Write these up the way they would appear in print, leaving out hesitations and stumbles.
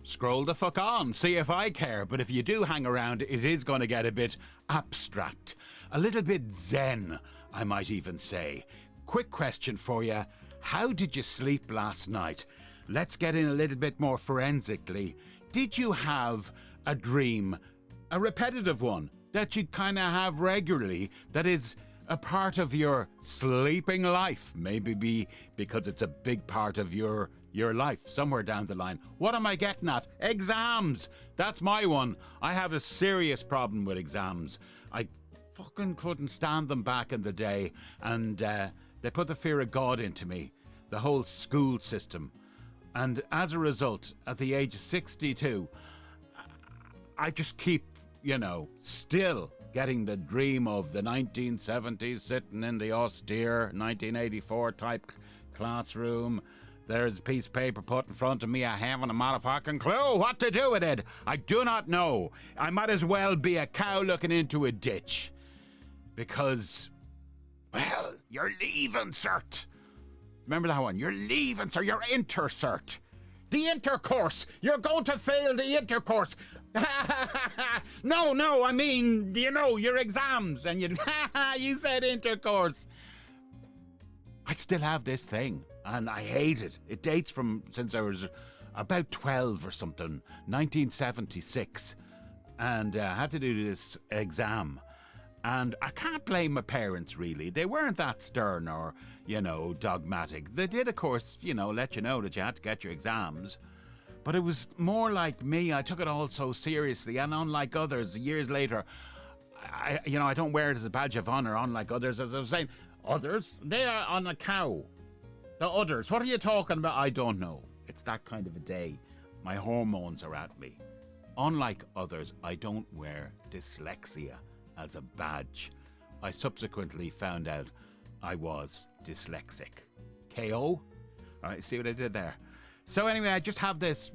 scroll the fuck on, see if I care. But if you do hang around, it is going to get a bit abstract, a little bit zen, I might even say. Quick question for you. How did you sleep last night? Let's get in a little bit more forensically. Did you have a dream, a repetitive one, that you kind of have regularly, that is a part of your sleeping life? Maybe because it's a big part of your life somewhere down the line. What am I getting at? Exams! That's my one. I have a serious problem with exams. I fucking couldn't stand them back in the day, and they put the fear of God into me, the whole school system. And as a result, at the age of 62, I just keep, still getting the dream of the 1970s, sitting in the austere 1984 type classroom. There's a piece of paper put in front of me. I haven't a motherfucking clue what to do with it. I do not know. I might as well be a cow looking into a ditch. Because, well, you're leaving, cert. Remember that one? You're leaving, sir. You're intercert. The intercourse. You're going to fail the intercourse. No, I mean, your exams. And you said intercourse. I still have this thing, and I hate it. It dates from since I was about 12 or something, 1976. And I had to do this exam. And I can't blame my parents, really. They weren't that stern or, dogmatic. They did, of course, let you know that you had to get your exams. But it was more like me. I took it all so seriously. And unlike others, years later, I don't wear it as a badge of honour, unlike others. As I was saying, others, they are on a cow. The others, what are you talking about? I don't know. It's that kind of a day. My hormones are at me. Unlike others, I don't wear dyslexia as a badge. I subsequently found out I was dyslexic. KO? All right, see what I did there? So anyway, I just have this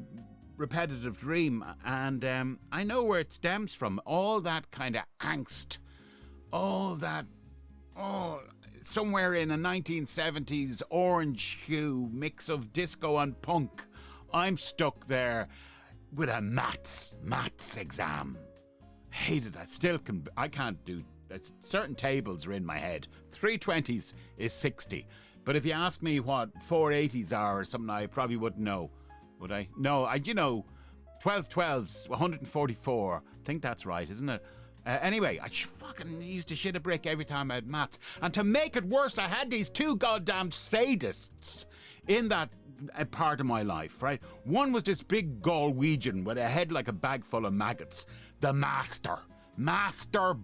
repetitive dream, and I know where it stems from. All that kind of angst, all that, somewhere in a 1970s orange hue mix of disco and punk. I'm stuck there with a maths exam. Hated that. I can't do that. Certain tables are in my head. 320s is 60. But if you ask me what 480s are or something, I probably wouldn't know. Would I? No, 1212s, 144. I think that's right, isn't it? Anyway, I fucking used to shit a brick every time I had maths. And to make it worse, I had these two goddamn sadists in that part of my life, right? One was this big Galwegian with a head like a bag full of maggots. The Master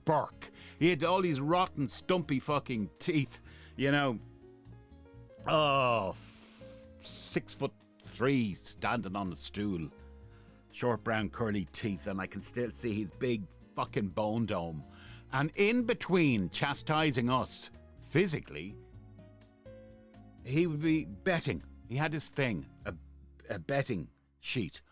Burke. He had all these rotten, stumpy fucking teeth, 6'3", standing on a stool. Short brown curly teeth, and I can still see his big fucking bone dome. And in between chastising us physically, he would be betting. He had his thing, a betting sheet,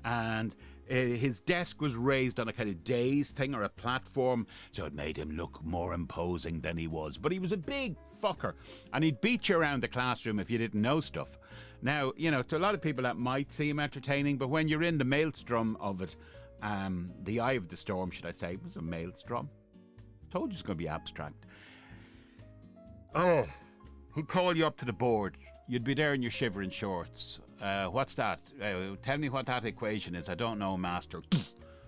and his desk was raised on a kind of dais thing or a platform, so it made him look more imposing than he was. But he was a big fucker, and he'd beat you around the classroom if you didn't know stuff. Now, to a lot of people that might seem entertaining, but when you're in the maelstrom of it, the eye of the storm, should I say, it was a maelstrom. I told you it's going to be abstract. Oh, he'd call you up to the board. You'd be there in your shivering shorts. What's that? Tell me what that equation is. I don't know, master.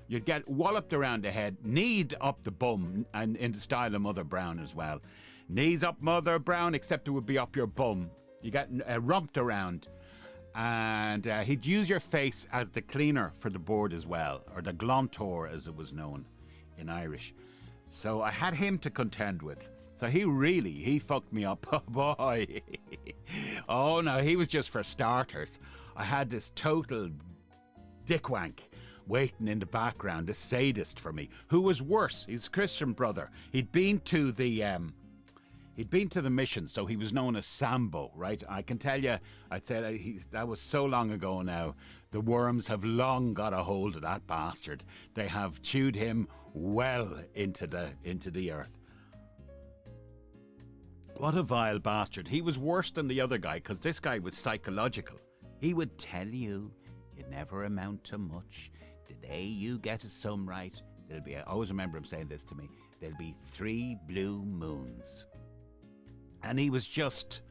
You'd get walloped around the head, kneed up the bum, and in the style of Mother Brown as well. Knees up, Mother Brown, except it would be up your bum. You get rumped around. And he'd use your face as the cleaner for the board as well, or the glontor as it was known in Irish. So I had him to contend with. So he fucked me up. Oh boy. Oh no, he was just for starters. I had this total dickwank waiting in the background, a sadist for me, who was worse. He's a Christian brother. He'd been to the mission, so he was known as Sambo, right? I can tell you, I'd say that was so long ago now. The worms have long got a hold of that bastard. They have chewed him well into the earth. What a vile bastard. He was worse than the other guy, because this guy was psychological. He would tell you you never amount to much. The day you get a sum right, there'll be, I always remember him saying this to me, there'll be 3 blue moons. And he was just,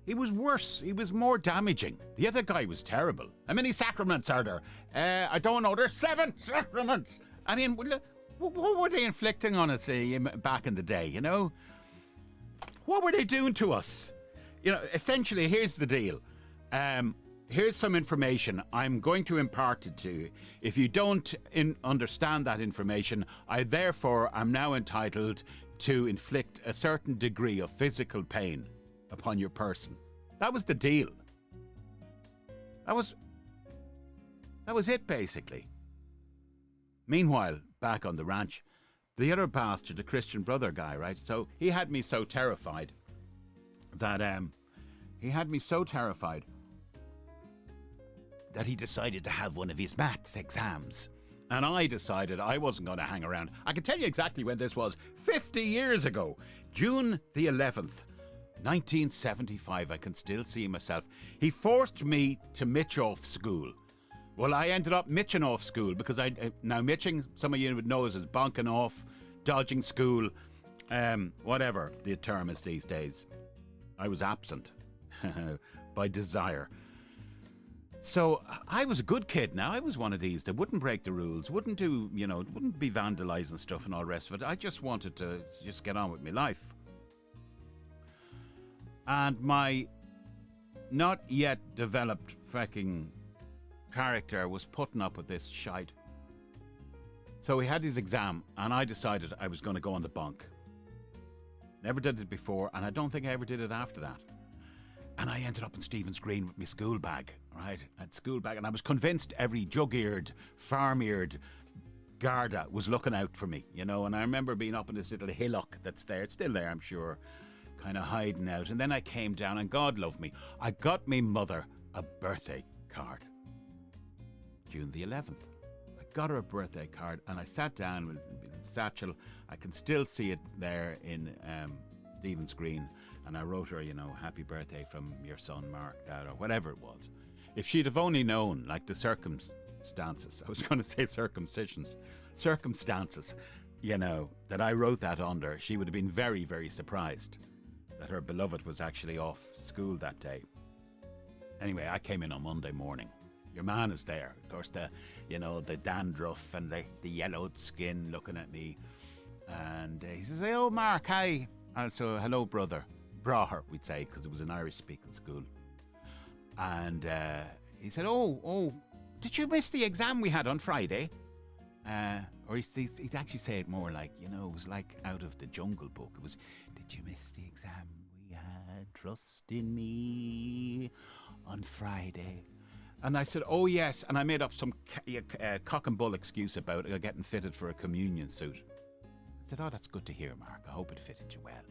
he was worse. He was more damaging. The other guy was terrible. How many sacraments are there? I don't know. There's 7 sacraments. I mean, what were they inflicting on us back in the day, you know? What were they doing to us? You know, essentially, here's the deal. Here's some information I'm going to impart it to you. If you don't understand that information, I therefore am now entitled to inflict a certain degree of physical pain upon your person. That was the deal. That was it, basically. Meanwhile, back on the ranch, the other bastard, the Christian brother guy, right? So he had me so terrified that that he decided to have one of his maths exams. And I decided I wasn't going to hang around. I can tell you exactly when this was. 50 years ago. June the 11th, 1975. I can still see myself. He forced me to mitch off school. Well, I ended up mitching off school because now mitching, some of you would know, is bonking off, dodging school, whatever the term is these days. I was absent by desire. So I was a good kid now. I was one of these that wouldn't break the rules, wouldn't be vandalising stuff and all the rest of it. I just wanted to just get on with my life. And my not yet developed fucking character was putting up with this shite. So he had his exam and I decided I was going to go on the bunk. Never did it before, and I don't think I ever did it after that. And I ended up in Stephen's Green with my school bag, right? I had school bag, and I was convinced every jug-eared, farm-eared Garda was looking out for me, you know. And I remember being up in this little hillock that's there. It's still there, I'm sure, kind of hiding out. And then I came down, and God love me, I got me mother a birthday card. June the 11th. I got her a birthday card, and I sat down with a satchel. I can still see it there in Stephen's Green. And I wrote her, you know, happy birthday from your son, Mark, Dad, or whatever it was. If she'd have only known, like the circumstances, I was going to say circumstances, you know, that I wrote that under, she would have been very, very surprised that her beloved was actually off school that day. Anyway, I came in on Monday morning. Your man is there. Of course, the dandruff and the yellowed skin looking at me. And he says, hey, oh, Mark, hi. And so, hello, brother. Braher, we'd say, because it was an Irish-speaking school. And he said, oh, did you miss the exam we had on Friday? Or he'd actually say it more like, you know, it was like out of the Jungle Book. It was, did you miss the exam we had? Trust in me on Friday. And I said, oh, yes. And I made up some cock and bull excuse about getting fitted for a communion suit. I said, oh, that's good to hear, Mark. I hope it fitted you well.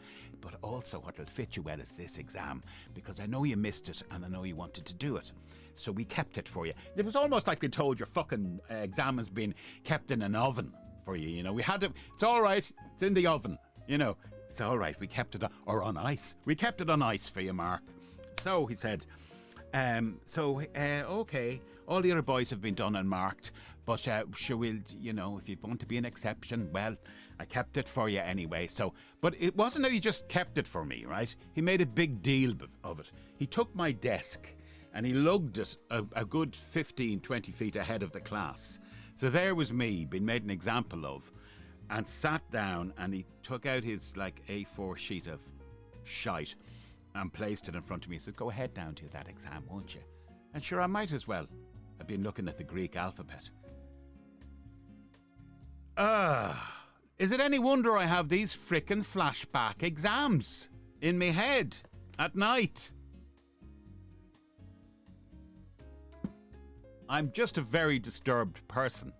But also what will fit you well is this exam, because I know you missed it and I know you wanted to do it. So we kept it for you. It was almost like we told your fucking exam has been kept in an oven for you. You know, we had it. It's all right. It's in the oven. You know, it's all right. We kept it on ice. We kept it on ice for you, Mark. So he said, okay, all the other boys have been done and marked, but sure, we'll, you know, if you want to be an exception, well, I kept it for you anyway. So, but it wasn't that he just kept it for me, right? He made a big deal of it. He took my desk and he lugged it a good 15, 20 feet ahead of the class. So there was me, being made an example of, and sat down, and he took out his like A4 sheet of shite and placed it in front of me. He said, go ahead now and do that exam, won't you? And sure, I might as well. I've been looking at the Greek alphabet. Is it any wonder I have these frickin' flashback exams in me head at night? I'm just a very disturbed person.